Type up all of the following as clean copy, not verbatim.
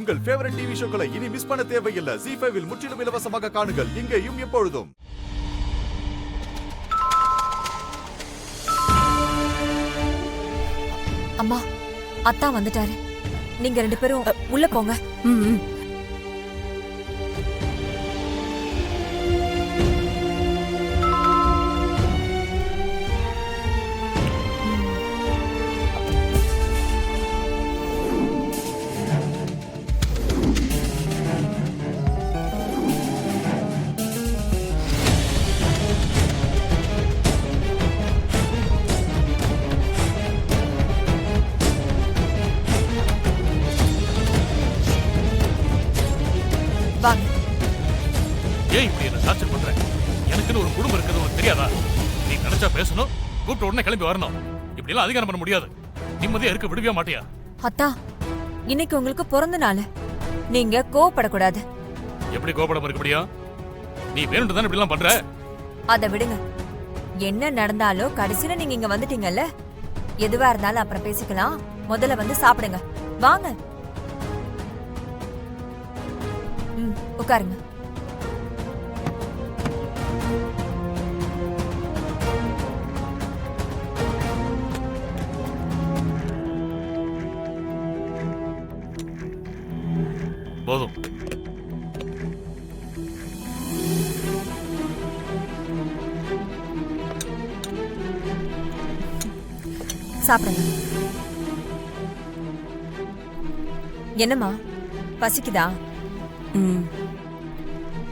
உங்கள் favourite TV ஷோக்களை இனி miss பண்ண தேவையில்லை. ZEE5 இல் முற்றிலும் இலவசமாக காணுங்கள். இங்கேயும் எப்பொழுதும். அம்மா, அத்தா வந்துட்டாரு. நீங்க 2 பேரும் உள்ள போங்க. வாங்க. ஏன் இப்படி என்ன டார்ச்சர் பண்ற? எனக்குன்னு ஒரு குடும்பம் இருக்குது உனக்கு தெரியாதா? நீ நினைச்சா பேசணும், கூப்பிட்ட உடனே கிளம்பி வரணும். இப்படி எல்லாம் அதிகாரம் பண்ண முடியாது. நிம்மதியா இருக்க விடுவியா மாட்டியா? அத்தா, இன்னைக்கு உங்களுக்கு பிறந்த நாள். நீங்க கோவப்படக்கூடாது. எப்படி கோபப்படாம இருக்க முடியும்? நீ வேணும்னு தானே இப்படி எல்லாம் பண்ற? அதை விடுங்க. என்ன நடந்தாலும் கடைசியில நீங்க இங்க வந்துட்டீங்கல்ல, எதுவா இருந்தாலும் அப்புறம் பேசிக்கலாம். முதல்ல வந்து சாப்பிடுங்க. வாங்க. உட்காருங்க. போதும். சாப்பிடுங்க. என்னம்மா, பசிக்குதா?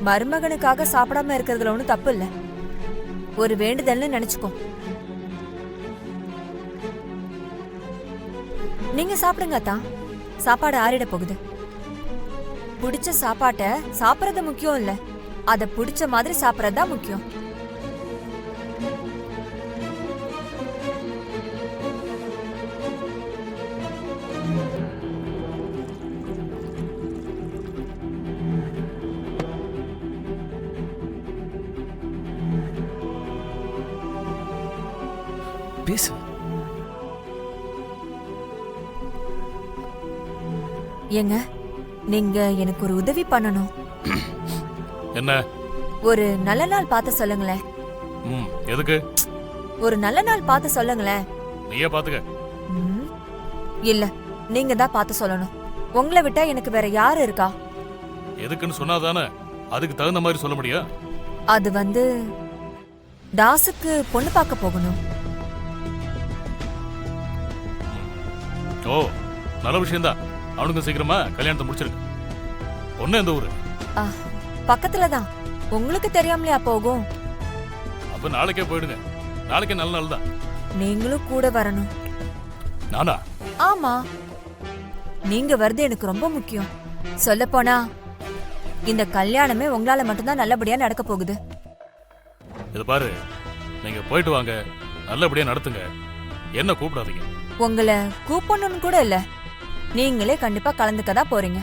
மருமகனுக்காக சாப்பிடாம இருக்கிறதுல ஒண்ணும் தப்பு இல்ல. ஒரு வேண்டுதல்னு நினைச்சுக்கோ. நீங்க சாப்பிடுங்க அத்தா. சாப்பாடு ஆறிட போகுது. பிடிச்ச சாப்பாட்ட சாப்பிடறது முக்கியம் இல்ல, அத பிடிச்ச மாதிரி சாப்பிடறதுதான் முக்கியம். பேசு. ஏங்க, நீங்க எனக்கு ஒரு உதவி பண்ணணும். என்ன? ஒரு நல்ல நாள் பார்த்து சொல்லுங்களேன். எதுக்கு? ஒரு நல்ல நாள் பார்த்து சொல்லுங்களேன். நீயே பாத்துக்க. இல்ல, நீங்க தான் பார்த்து சொல்லணும். உங்களை விட்டா எனக்கு வேற யாரு இருக்கா? எதுக்குன்னு சொன்னாதானே அதுக்கு தகுந்த மாதிரி சொல்ல முடியும். அது வந்து தாசுக்கு பொண்ணு பார்க்க போகணும். ஓ, நல்ல விஷயம்தான். அவனுக்கு சீக்கிரமா கல்யாணத்தை முடிச்சிருக்கு. பொண்ணு எந்த ஊரு? பக்கத்துலதான். உங்களுக்கு தெரியாமலையா போகும்? அப்ப நாளைக்கே போயிடுங்க. நாளைக்கே நல்ல நாள் தான். நீங்களும் கூட வரணும். நானா? ஆமா, நீங்க வருது எனக்கு ரொம்ப முக்கியம். சொல்ல போனா இந்த கல்யாணமே உங்களால மட்டும்தான் நல்லபடியா நடக்க போகுது. இது பாரு, நீங்க போயிட்டு வாங்க, நல்லபடியா நடத்துங்க. என்ன கூப்பிடாதீங்க. உங்களை கூப்பிடணும்னு கூட இல்ல, நீங்களே கண்டிப்பா கலந்துக்கதான் போறீங்க.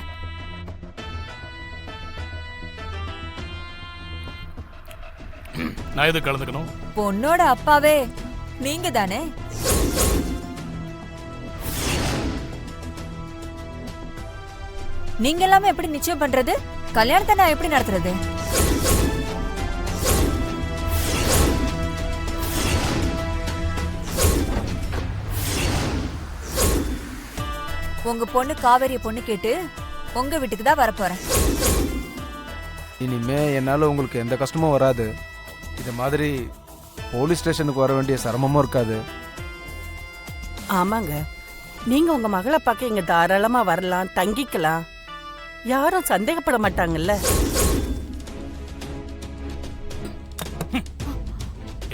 நான் எதுக்கு கலந்துக்கணும்? பொண்ணோட அப்பாவே நீங்க தானே. நீங்க எல்லாமே எப்படி நிச்சயம் பண்றது? கல்யாணத்தை நான் எப்படி நடத்துறது? உங்க பொண்ணு காவேரிய பொண்ணு கேட்டு உங்க வீட்டுக்கு தான் வரப்போறேன். இனிமே என்னால உங்களுக்கு எந்த கஷ்டமும் வராது. இது மாதிரி போலீஸ் ஸ்டேஷனுக்கு வர வேண்டிய சிரமமும் இருக்காது. ஆமாங்க, நீங்க உங்க மகளை பார்க்க இங்க தாராளமா வரலாம், தங்கிக்கலாம். யாரும் சந்தேகப்பட மாட்டாங்கல்ல.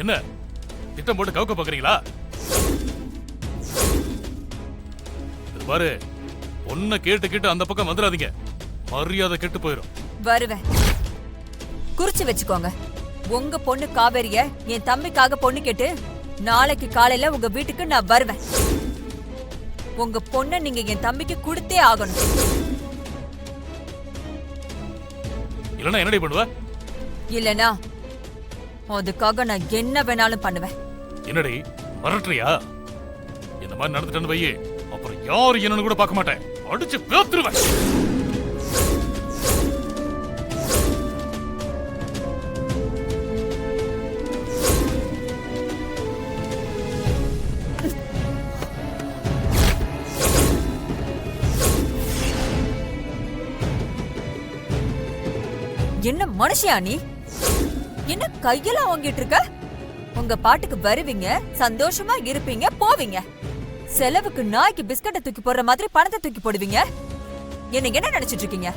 என்ன திட்டம் போட்டு கவுக்க பாக்குறீங்களா? பாரு, ஒன்ன கேட்டு அந்த பக்கம் வந்துடாதீங்க. மரியாதை கெட்டு போயிடும். வருவேன், குறிச்சு வச்சுக்கோங்க. உங்க பொண்ணு காவேரிய என் தம்பிக்காக பொண்ணு கேட்டு நாளைக்கு காலையில உங்க வீட்டுக்கு நான் வருவேன். உங்க பொண்ண நீங்க என் தம்பிக்கு கொடுத்தே ஆகணும். இல்லனா என்னடி பண்ணுவ? இல்லனா அதுக்காக நான் என்ன வேணாலும் பண்ணுவேன். என்னடி மிரட்டுறியா? இந்த மாதிரி நடந்துட்டேன்னு வையே, அப்புறம் யாரு என்னன்னு கூட பார்க்க மாட்டேன். அடிச்சு பேத்துருவேன். என்ன மனுஷியா நீ? என்ன கையெல்லாம் வாங்கிட்டு இருக்க? உங்க பாட்டுக்கு வருவீங்க, சந்தோஷமா இருப்பீங்க, போவீங்க. செலவுக்கு நாய்க்கு பிஸ்கட்டை தூக்கி போடுற மாதிரி பணத்தை தூக்கி போடுவீங்க. என்ன நினைச்சிட்டு இருக்கீங்க?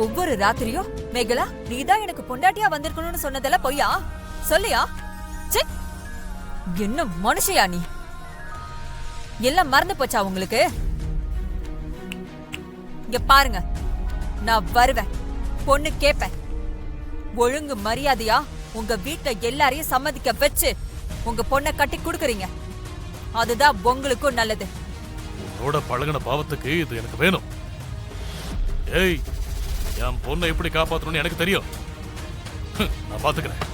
ஒவ்வொரு ராத்திரியும் மேகலா நீதான் எனக்கு பொண்டாட்டியா வந்திருக்கணும்னு சொன்னதெல்லாம் பொய்யா? சொல்லியா? ச்சே, என்ன மனுஷியா நீ? எல்லாம் மறந்து போச்சா உங்களுக்கு? இங்க பாருங்க, நான் வருவேன், பொண்ணு கேப்பேன். ஒழுங்கு மரியாதையா உங்க வீட்டுல எல்லாரையும் சம்மதிக்க வச்சு உங்க பொண்ணை கட்டி குடுக்குறீங்க. அதுதான் உங்களுக்கும் நல்லது. உன்னோட பழகின பாவத்துக்கு இது எனக்கு வேணும். ஏய், என் பொண்ணை எப்படி காப்பாற்றணும்னு எனக்கு தெரியும். நான் பாத்துக்கிறேன்.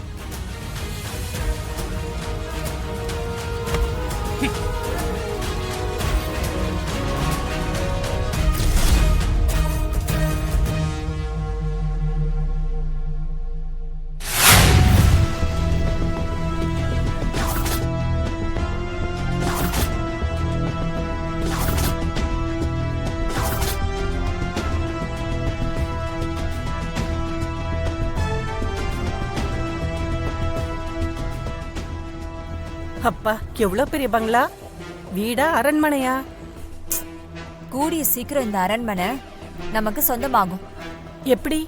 அப்பா, எவ்வளவு பெரிய பங்களா! வீடா அரண்மனையா? கூடிய சீக்கிரம் இந்த அரண்மனை நமக்கு சொந்தமாகும். எப்படி?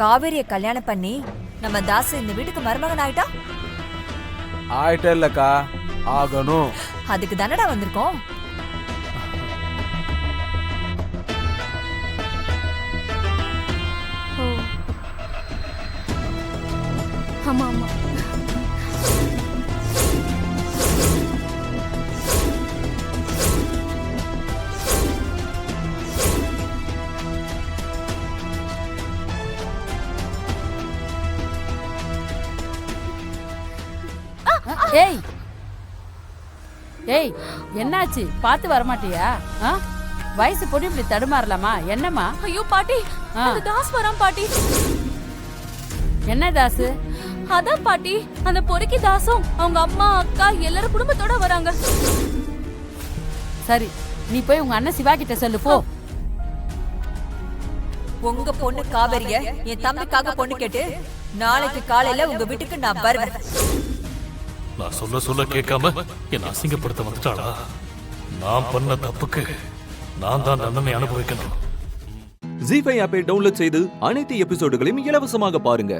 காவேரிய கல்யாணம் பண்ணி நம்ம தாசு இந்த வீட்டுக்கு மருமகன் ஆயிட்டா? ஆயிட்டே இல்லக்கா, ஆகணும். அதுக்கு தானடா வந்திருக்கோம். ஆமா ஆமா. ஏய் ஏய், என்னாச்சு? பார்த்து வரமாட்டியா? வயசு பொண்ணு இப்படி தடுமாறலாமா? என்னம்மா? ஐயோ பாட்டி, அந்த தாஸ் வரான் பாட்டி. என்ன தாசு? அதான் பாட்டி, அந்த பொறுக்கி தாசும் அவங்க அம்மா அக்கா எல்லாரும் குடும்பத்தோட வராங்க. சரி, நீ போய் உங்க அண்ணன் சிவா கிட்ட சொல்லு போ. உங்க பொண்ணு காவேரிய என் தம்பிக்காக பொண்ணு கேட்டு நாளைக்கு காலையில உங்க வீட்டுக்கு நான் வருவேன். நான் சொல்ல கேட்காம என்ன அசிங்கப்படுத்த வந்துட்டாளா? நான் பண்ண தப்புக்கு நான் தான் தண்டனை அனுபவிக்கணும். ஜீ5 ஆப்பை டவுன்லோட் செய்து அனைத்து எபிசோடுகளையும் இலவசமாக பாருங்க.